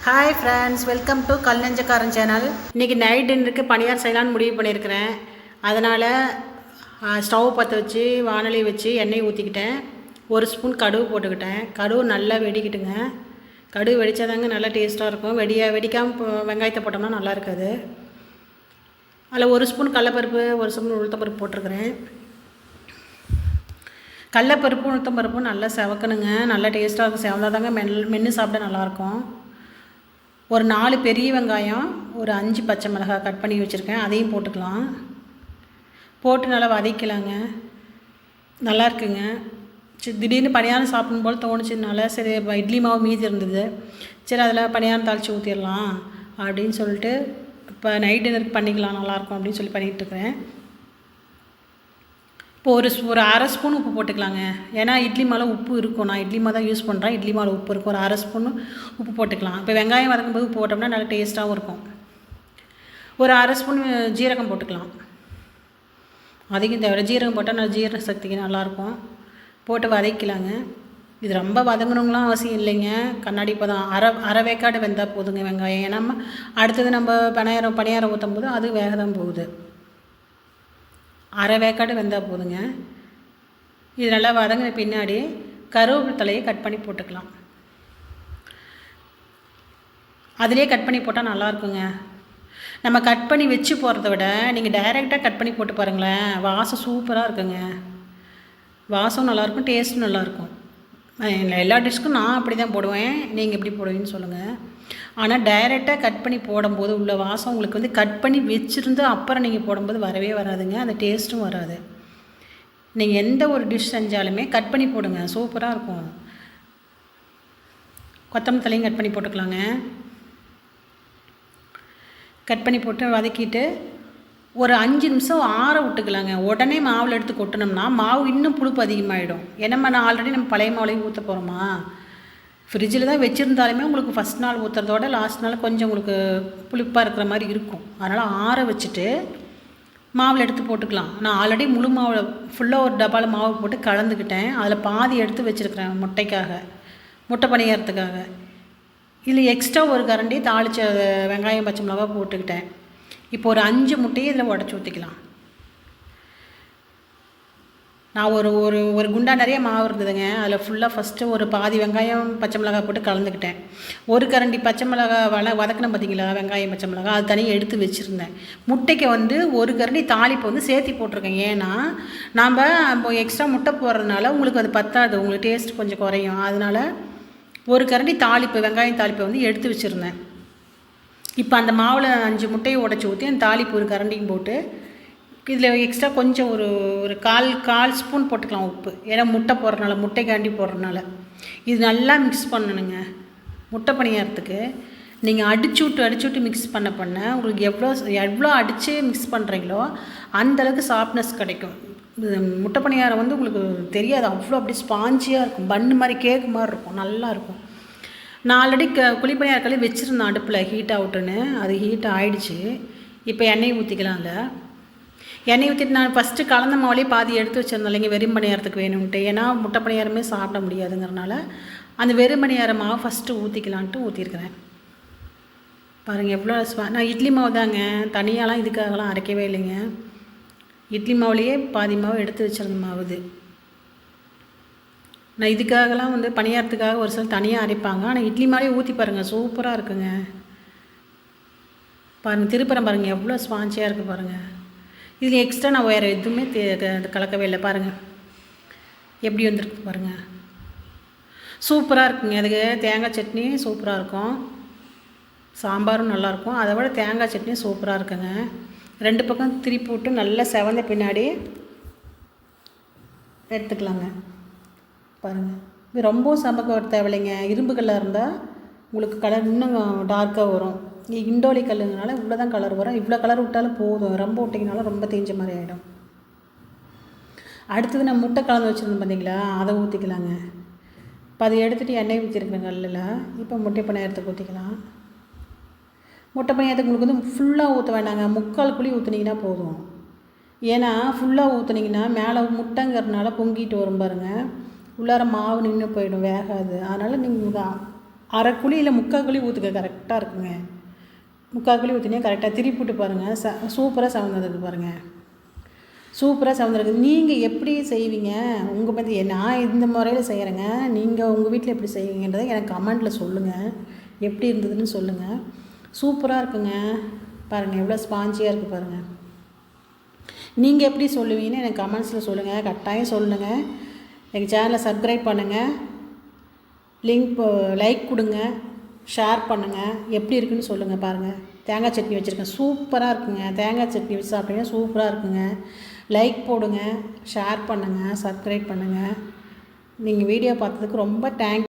Hi friends, welcome to Kalnenjakkaran channel. இன்றைக்கி night டின்னருக்கு பணியார் செய்யலான்னு முடிவு பண்ணியிருக்கிறேன். அதனால் ஸ்டவ் பற்ற வச்சு வானொலி வச்சு எண்ணெய் ஊற்றிக்கிட்டேன். ஒரு ஸ்பூன் கடுகு போட்டுக்கிட்டேன். கடுகு நல்லா வெடிக்கிட்டுங்க. கடுகு வெடித்தாதாங்க நல்லா டேஸ்ட்டாக இருக்கும். வெடிக்காமல் வெங்காயத்தை போட்டோம்னா நல்லா இருக்காது. அதில் ஒரு ஸ்பூன் கடலப்பருப்பு, ஒரு ஸ்பூன் உளுத்தம்பருப்பு போட்டிருக்கிறேன். கடலப்பருப்பு உளுத்தம்பருப்பும் நல்லா செவக்கணுங்க. நல்லா டேஸ்ட்டாக இருக்கும். செவந்தால் தாங்க மென்று சாப்பிட நல்லாயிருக்கும். ஒரு 4 பெரிய வெங்காயம், ஒரு 5 பச்சை மிளகாய் கட் பண்ணி வச்சுருக்கேன். அதையும் போட்டுக்கலாம். போட்டு நல்லா வதக்கலாங்க. நல்லா இருக்குங்க. திடீர்னு பணியாரம் சாப்பிடும் போல் தோணுச்சுனால சரி இட்லி மாவு மீதி இருந்தது. சரி அதில் பணியாரம் தாளித்து ஊற்றிடலாம் அப்படின்னு சொல்லிட்டு இப்போ நைட் டின்னருக்கு பண்ணிக்கலாம் நல்லாயிருக்கும் அப்படின்னு சொல்லி பண்ணிகிட்ருக்கிறேன். இப்போ ஒரு அரை ஸ்பூன் உப்பு போட்டுக்கலாங்க. ஏன்னா இட்லி மாவில் உப்பு இருக்கும். நான் இட்லி மாவு தான் யூஸ் பண்ணுறேன். இட்லி மாவில் உப்பு இருக்கும். ஒரு அரை ஸ்பூன் உப்பு போட்டுக்கலாம். இப்போ வெங்காயம் வதக்கும்போது உப்பு போட்டோம்னா நல்லா டேஸ்ட்டாகவும் இருக்கும். ஒரு அரை ஸ்பூன் ஜீரகம் போட்டுக்கலாம். அதிகம் தேவை ஜீரகம் போட்டால் நல்லா ஜீரண சக்திக்கு நல்லாயிருக்கும். போட்டு வதக்கலாங்க. இது ரொம்ப வதங்கணுங்களாம் அவசியம் இல்லைங்க. கண்ணாடி இப்போ தான் அரை வேக்காடு வெந்தால் போதுங்க வெங்காயம். ஏன்னா அடுத்தது நம்ம பணியாரம் ஊற்றும் போது அது வேக தான் போகுது. அரை வேக்காடு வெந்தால் போதுங்க. இது நல்லா வதங்கின பின்னாடி கருவேப்பிலை தலையை கட் பண்ணி போட்டுக்கலாம். அதிலே கட் பண்ணி போட்டால் நல்லாயிருக்குங்க. நம்ம கட் பண்ணி வச்சு போகிறத விட நீங்கள் டைரெக்டாக கட் பண்ணி போட்டு பாருங்களேன், வாசம் சூப்பராக இருக்குங்க. வாசம் நல்லாயிருக்கும், டேஸ்ட்டும் நல்லாயிருக்கும். எல்லா டிஷ்க்கும் நான் அப்படி தான் போடுவேன். நீங்கள் எப்படி போடுவீங்கன்னு சொல்லுங்கள். ஆனால் டைரெக்டாக கட் பண்ணி போடும்போது உள்ள வாசம் உங்களுக்கு வந்து கட் பண்ணி வச்சுருந்து அப்புறம் நீங்கள் போடும்போது வரவே வராதுங்க. அந்த டேஸ்ட்டும் வராது. நீங்கள் எந்த ஒரு டிஷ் செஞ்சாலுமே கட் பண்ணி போடுங்க, சூப்பராக இருக்கும். கொத்தமல்லி தலையும் கட் பண்ணி போட்டுக்கலாங்க. கட் பண்ணி போட்டு வதக்கிட்டு ஒரு 5 நிமிஷம் ஆற விட்டுக்கலாங்க. உடனே மாவில் எடுத்து கொட்டினோம்னா மாவு இன்னும் புளிப்பு அதிகமாகிடும். ஏன்னா நம்ம பழைய மாவுலையும் ஊற்ற போகிறோமா. ஃப்ரிட்ஜில் தான் வச்சுருந்தாலுமே உங்களுக்கு ஃபஸ்ட் நாள் ஊற்றுறதோட லாஸ்ட் நாள் கொஞ்சம் உங்களுக்கு புளிப்பாக இருக்கிற மாதிரி இருக்கும். அதனால் ஆற வச்சுட்டு மாவில் எடுத்து போட்டுக்கலாம். நான் ஆல்ரெடி முழு மாவில் ஃபுல்லாக ஒரு டப்பாவில் மாவு போட்டு கலந்துக்கிட்டேன். அதில் பாதி எடுத்து வச்சுருக்கிறேன் முட்டை பணியாரத்துக்காக. இதில் எக்ஸ்ட்ரா ஒரு கரண்டி தாளித்த வெங்காயம் பச்சை மிளகா போட்டுக்கிட்டேன். இப்போ ஒரு 5 முட்டையை இதில் உடச்சி ஊற்றிக்கலாம். நான் ஒரு குண்டா நிறைய மாவு இருந்ததுங்க. அதில் ஃபுல்லாக ஃபஸ்ட்டு ஒரு பாதி வெங்காயம் பச்சை மிளகாய் போட்டு கலந்துக்கிட்டேன். ஒரு கரண்டி பச்சை மிளகாய் வதக்கணும் பார்த்தீங்களா, வெங்காயம் பச்சை மிளகாய் அது தனியாக எடுத்து வச்சுருந்தேன். முட்டைக்கு வந்து ஒரு கரண்டி தாளிப்பு வந்து சேர்த்தி போட்டிருக்கேன். ஏன்னா நாம் இப்போ எக்ஸ்ட்ரா முட்டை போடுறதுனால உங்களுக்கு அது பத்தாது, உங்களுக்கு டேஸ்ட் கொஞ்சம் குறையும். அதனால் ஒரு கரண்டி வெங்காயம் தாளிப்பை வந்து எடுத்து வச்சுருந்தேன். இப்போ அந்த மாவில் 5 முட்டையை உடச்சி ஊற்றி அந்த தாளிப்பு ஒரு கரண்டியும் போட்டு இதில் எக்ஸ்ட்ரா கொஞ்சம் ஒரு கால் ஸ்பூன் போட்டுக்கலாம் உப்பு. ஏன்னா முட்டைக்காண்டி போடுறதுனால இது நல்லா மிக்ஸ் பண்ணணுங்க. முட்டை பணியாரத்துக்கு நீங்கள் அடிச்சு விட்டு மிக்ஸ் பண்ண உங்களுக்கு எவ்வளோ அடித்து மிக்ஸ் பண்ணுறீங்களோ அந்தளவுக்கு சாஃப்ட்னஸ் கிடைக்கும். முட்டை பணியாரம் வந்து உங்களுக்கு தெரியாது, அவ்வளோ அப்படி ஸ்பாஞ்சியாக இருக்கும். பன்னு மாதிரி கேக்கு மாதிரி இருக்கும், நல்லாயிருக்கும். நான் ஆல்ரெடி குழிப்பணியாரக்களே வச்சுருந்தேன் அடுப்பில் ஹீட் அவுட்டுன்னு. அது ஹீட் ஆகிடுச்சு. இப்போ எண்ணெய் ஊற்றிக்கலாம்ல. எண்ணெய் ஊற்றிட்டு நான் ஃபஸ்ட்டு கலந்த மாவுலேயே பாதி எடுத்து வச்சுருந்தேன் இல்லைங்க, வெறும் பணியாரத்துக்கு வேணும்ன்ட்டு. ஏன்னா முட்டை பணியாரமே சாப்பிட முடியாதுங்கிறனால அந்த வெறும் பணியார மாவு ஃபஸ்ட்டு ஊற்றிக்கலான்ட்டு ஊற்றிருக்கிறேன். பாருங்கள் எவ்வளோ நான் இட்லி மாவு தாங்க, தனியாலாம் இதுக்காகலாம் அரைக்கவே இல்லைங்க. இட்லி மாவுலேயே பாதி மாவு எடுத்து வச்சுருந்த மாவு இது. நான் இதுக்காகலாம் வந்து பணியாரத்துக்காக ஒரு சில தனியாக அரைப்பாங்க. ஆனால் இட்லி மாவுலேயே ஊற்றி பாருங்கள், சூப்பராக இருக்குங்க. பாருங்கள் திருப்புறம் பாருங்கள் எவ்வளோ ஸ்பாஞ்சியாக இருக்குது பாருங்கள். இதில் எக்ஸ்ட்ரா நான் வேறு எதுவுமே கலக்கவே இல்லை. பாருங்கள் எப்படி வந்துருக்கு பாருங்கள், சூப்பராக இருக்குங்க. அதுக்கு தேங்காய் சட்னி சூப்பராக இருக்கும், சாம்பாரும் நல்லாயிருக்கும். அதை விட தேங்காய் சட்னி சூப்பராக இருக்குங்க. 2 பக்கம் திருப்பி விட்டு நல்லா செவந்த பின்னாடி எடுத்துக்கலாங்க. பாருங்கள் இது ரொம்பவும் சமக்க தேவையில்லைங்க. இரும்பு கல்லாக இருந்தால் உங்களுக்கு கலர் இன்னும் டார்க்காக வரும். இண்டோலி கல்லுங்கனால இவ்வளோ தான் கலர் வரும். இவ்வளோ கலர் விட்டாலும் போதும், ரொம்ப விட்டிங்கனால ரொம்ப தேஞ்ச மாதிரி ஆகிடும். அடுத்தது நான் முட்டை கலந்து வச்சுருந்தேன் பார்த்தீங்களா, அதை ஊற்றிக்கலாங்க. இப்போ அதை எடுத்துகிட்டு எண்ணெய் ஊற்றிருக்கிறேன் கல்லில். இப்போ முட்டை பணியாரத்துக்கு ஊற்றிக்கலாம். முட்டை பணியாரத்துக்கு உங்களுக்கு வந்து ஃபுல்லாக ஊற்ற வேண்டாங்க, 3/4 குழி ஊற்றுனீங்கன்னா போதும். ஏன்னா ஃபுல்லாக ஊற்றுனீங்கன்னா மேலே முட்டைங்கிறதுனால பொங்கிட்டு வரும் பாருங்கள், உள்ளார மாவு நின்று போயிடும், வேகாது. அதனால் நீங்கள் அரை குழி இல்லை முக்கால் குழி ஊற்றுக்க, கரெக்டாக இருக்குங்க. முக்கால் குழி ஊற்றினே கரெக்டாக திருப்பி விட்டு பாருங்கள். சூப்பராக செவந்ததுக்கு பாருங்கள், சூப்பராக செவந்துருக்கு. நீங்கள் எப்படி செய்வீங்க, உங்கள் பற்றி நான் இந்த முறையில் செய்கிறேங்க, நீங்கள் உங்கள் வீட்டில் எப்படி செய்வீங்கன்றதை எனக்கு கமெண்ட்டில் சொல்லுங்கள். எப்படி இருந்ததுன்னு சொல்லுங்கள். சூப்பராக இருக்குங்க பாருங்கள், எவ்வளோ ஸ்பாஞ்சியாக இருக்குது பாருங்கள். நீங்கள் எப்படி சொல்லுவீங்கன்னு எனக்கு கமெண்ட்ஸில் சொல்லுங்கள், கட்டாயம் சொல்லுங்கள். எங்கள் சேனலை சப்ஸ்கிரைப் பண்ணுங்கள், லைக் கொடுங்க, ஷேர் பண்ணுங்கள். எப்படி இருக்குன்னு சொல்லுங்கள். பாருங்கள், தேங்காய் சட்னி வச்சுருக்கேன், சூப்பராக இருக்குங்க. தேங்காய் சட்னி வச்சு சாப்பிட்டீங்கன்னா சூப்பராக இருக்குங்க. லைக் போடுங்க, ஷேர் பண்ணுங்கள், சப்ஸ்கிரைப் பண்ணுங்கள். நீங்கள் வீடியோ பார்த்ததுக்கு ரொம்ப தேங்க்ஸ்.